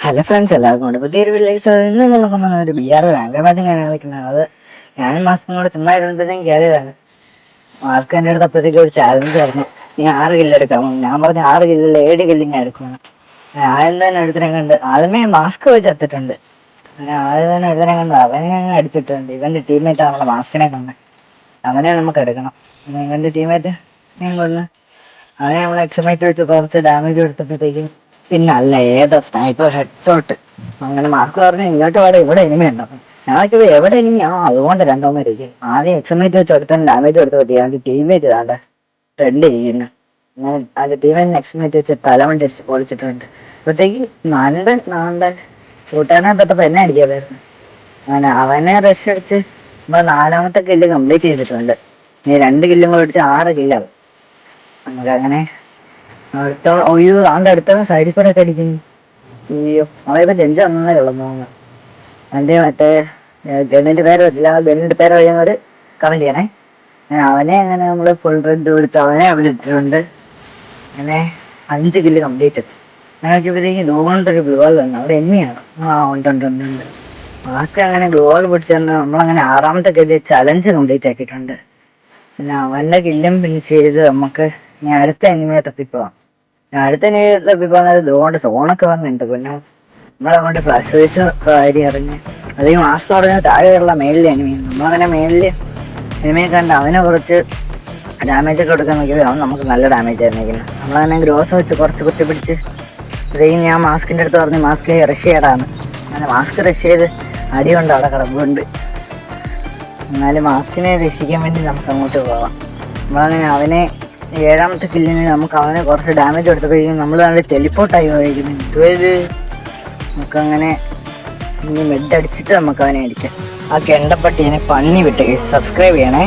Hello friends, എല്ലാവർക്കും കൊണ്ട് പുതിയൊരു വില്ലേജ് ഇന്ന് നോക്കുന്ന ഒരു BR റാങ്ക് മാച്ചിങ് കളിക്കുന്നത്. അത് ഞാനും മാസ്കും കൂടെ ചുമ്മാ ഇരുന്നപ്പോഴത്തേക്കും കയറിയതാണ്. മാസ്ക് എൻ്റെ അടുത്ത് അപ്പോഴത്തേക്കും ഒരു ചാലഞ്ച് പറഞ്ഞു, നീ 6 കില്ല് എടുക്കാം. ഞാൻ പറഞ്ഞു 6 കില്ലിൽ 7 കില്ല് ഞാൻ എടുക്കണം. ആദ്യം തന്നെ എടുത്തിനെ കണ്ട് ആദ്യമേ മാസ്ക് പോയി ചത്തിട്ടുണ്ട്. ആദ്യം തന്നെ എടുത്തിനെ കണ്ട് അവനെ അടിച്ചിട്ടുണ്ട്. ഇവൻ്റെ ടീംമേറ്റ് നമ്മളെ മാസ്കിനെ കണ്ട് അവനെ നമുക്ക് എടുക്കണം. ഇവൻ്റെ ടീംമേറ്റ് ഞാൻ കൊന്ന് അവനെ നമ്മൾ എക്സമേറ്റ് വെച്ച് കുറച്ച് ഡാമേജ് എടുത്തപ്പോഴത്തേക്കും പിന്നെ അല്ല ഏതാ സ്നൈപ്പർ ഹെഡ്ഷോട്ട്. അങ്ങനെ മാസ്ക് പറഞ്ഞ് ഇങ്ങോട്ട് പാടെ ഇവിടെ എനിമി ഉണ്ടാവും. ഞാനൊക്കെ എവിടെ എനിമി അതുകൊണ്ട് രണ്ടോമേരിക്ക് ആദ്യം എക്സമേറ്റ് വെച്ച് എടുത്താൽ ഡാമേജ് കൊടുത്ത് പറ്റി. അതിന്റെ ടീമേറ്റ് താണ്ട റെഡ് ചെയ്യുന്നു. അതിന്റെ ടീമേറ്റ് എക്സമേറ്റ് വെച്ച് തലവണ്ടി അടിച്ച് പൊളിച്ചിട്ടുണ്ട്. അപ്പോഴത്തേക്ക് നാണ്ടൻ കൂട്ടാനെ തൊട്ടപ്പോ എന്നെ അടിക്കാതായിരുന്നു. അങ്ങനെ അവനെ റഷ് അടിച്ച് നമ്മൾ 4ാമത്തെ കില്ല് കംപ്ലീറ്റ് ചെയ്തിട്ടുണ്ട്. ഇനി 2 കില്ലും കൂടെ അടിച്ച് 6 കില്ലാവും. നമുക്ക് അങ്ങനെ അടുത്തവൻ സൈഡിൽ കൂടെ ഒക്കെ അടിക്കുന്നു. അയ്യോ, അവയിപ്പോ ജെഞ്ച് വന്നേ ഉള്ളു. എൻ്റെ മറ്റേ ഗണ്ണിന്റെ പേര് പറ്റില്ല, ആ ഗണ്ണിന്റെ പേര് അറിയുന്നവര് കമന്റ് ചെയ്യണേ. അവനെ അങ്ങനെ നമ്മള് ഫുൾ റെഡ് കൊടുത്ത് അവനെ അവിടെ ഇട്ടിട്ടുണ്ട്. അങ്ങനെ 5 കില്ല് കംപ്ലീറ്റ്. നോക്കിയപ്പോഴത്തേക്കും ലോകോണ്ടൊരു ഗ്ലോവൽ വന്നു. അവിടെ എന്നെയാണ്. ഉണ്ട്. മാസ്ക് അങ്ങനെ ഗ്ലോവൽ പിടിച്ചു തന്നെ നമ്മളങ്ങനെ 6ാമത്തെ കില്ല് ചലഞ്ച് കംപ്ലീറ്റ് ആക്കിയിട്ടുണ്ട്. പിന്നെ അവന്റെ കില്ലും പിന്നെ ചെയ്ത് നമുക്ക് ഇനി അടുത്ത എനിമിയെ തപ്പിപ്പോവാം. അടുത്ത എനിമിയെ തപ്പിപ്പോകുന്നത് ഇതുകൊണ്ട് സോണൊക്കെ വന്നിട്ടുണ്ട്. പിന്നെ നമ്മളങ്ങോട്ട് ഫ്ലാഷ് വെച്ച് കാര്യം അറിഞ്ഞ് അധികം മാസ്ക് പറഞ്ഞാൽ താഴെയുള്ള മേളിൽ എനിമി. നമ്മളങ്ങനെ മേളിൽ എനിമിയെ കണ്ട് അവനെ കുറച്ച് ഡാമേജ് ഒക്കെ കൊടുക്കാൻ നോക്കിയത് അവൻ നമുക്ക് നല്ല ഡാമേജ് ആയിരുന്നിരിക്കുന്നത്. നമ്മളങ്ങനെ ഗ്രോസ് വെച്ച് കുറച്ച് കുത്തി പിടിച്ച് ഇതേക്കും ഞാൻ മാസ്കിൻ്റെ അടുത്ത് പറഞ്ഞ് മാസ്ക് റഷ് ചെയ്യടാന്ന്. അങ്ങനെ മാസ്ക് റഷ് ചെയ്ത് അടിയുണ്ട്, അവിടെ കിടപ്പുണ്ട്. എന്നാലും മാസ്കിനെ രക്ഷിക്കാൻ വേണ്ടി നമുക്ക് അങ്ങോട്ട് പോവാം. നമ്മളങ്ങനെ അവനെ 7ാമത്തെ കില്ലിന് നമുക്ക് അവനെ കുറച്ച് ഡാമേജ് കൊടുത്തപ്പോഴേക്കും നമ്മൾ നല്ല ടെലിപ്പോർട്ടായി പോയിരിക്കുന്നു. ഇതുവരെ നമുക്കങ്ങനെ ഇനി മെഡ് അടിച്ചിട്ട് നമുക്ക് അവനെ അടിക്കാം. ആ കെണ്ടപ്പട്ടീനെ പണി വിട്ട് സബ്സ്ക്രൈബ് ചെയ്യണേ.